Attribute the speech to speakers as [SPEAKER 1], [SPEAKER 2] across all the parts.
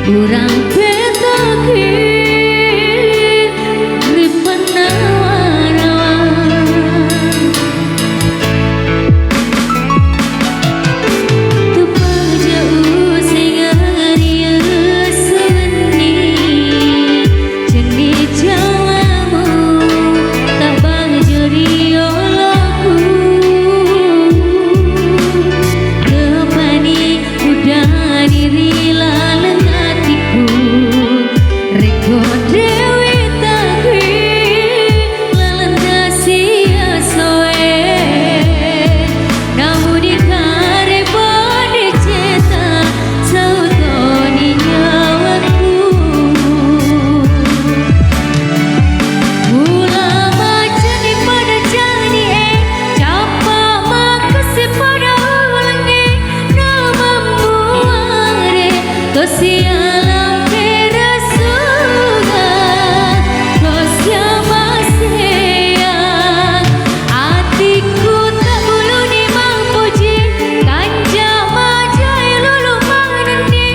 [SPEAKER 1] Urang petaki di penawar-nawar tepang jauh sing ngarieu seni jenis jawamu tabang jeri olaku kepani udah diri laleng hatiku reko dewi takwi lalena sia soe namun dikare pada ceta sautoni nyawaku ulama jadi pada jadi capa makasih pada ulangi nama muare kesialan kerasuga kosya maseyang hatiku tak bulu ni mampuji kanja majai lulu manani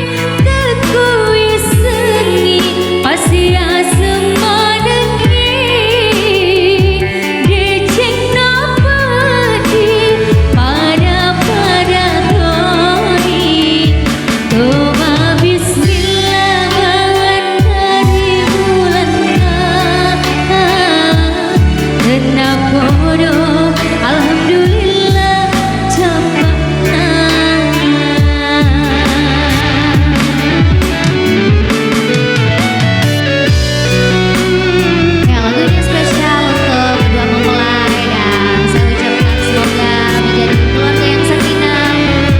[SPEAKER 1] tekui seni pasia semanengi deceng napati pada toni Toma bismillah banget dari bulan Tenang bodoh alhamdulillah cepatnya ya lagunya spesial untuk kedua mempelai dan saya ucapkan semoga menjadi keluarga yang sakinah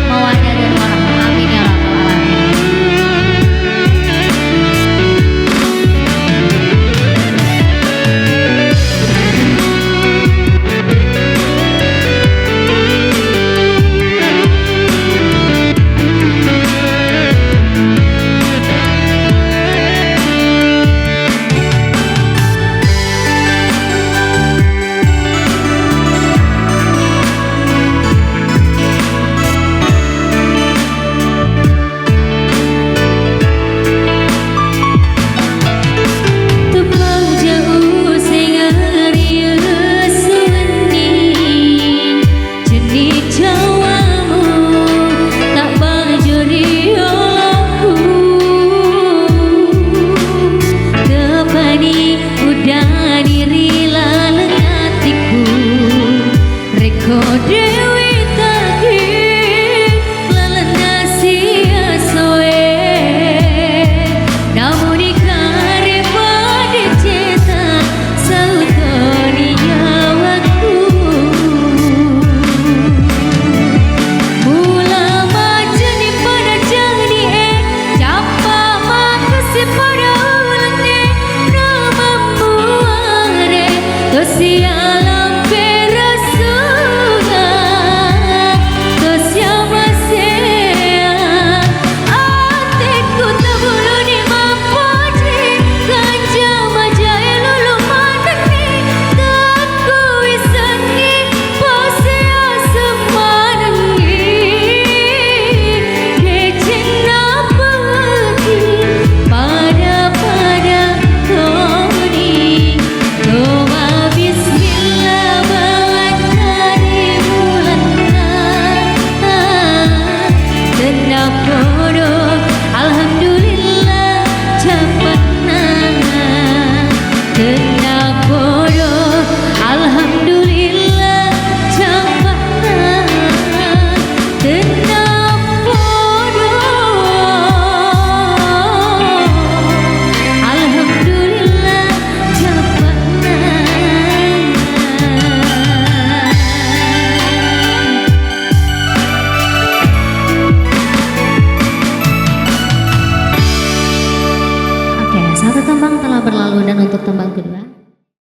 [SPEAKER 1] mawaddah dan warahmah amin ya rabbal alamin. Tepang jauh sing ngarieu seni jenis jawamu tak bajuri olaku tepani udah diri laleng hatiku reko dewi taki lalena sia soe namun dikare pada ceta sautoni nyawaku ulama jadi pada jadi capa makasih pada ulangi nama muare kesialan kerasuga kosya maseyang hatiku tak bulu ni mampuji kanja majai lulu manani tekui seni pasia semanengi deceng napati pada toni Toma bismillah banget dari bulan tenang bodoh alhamdulillah cepatnya tenang bodoh alhamdulillah cepatnya tenang bodoh alhamdulillah cepatnya. Oke, satu tembang telah berlalu dan untuk tembang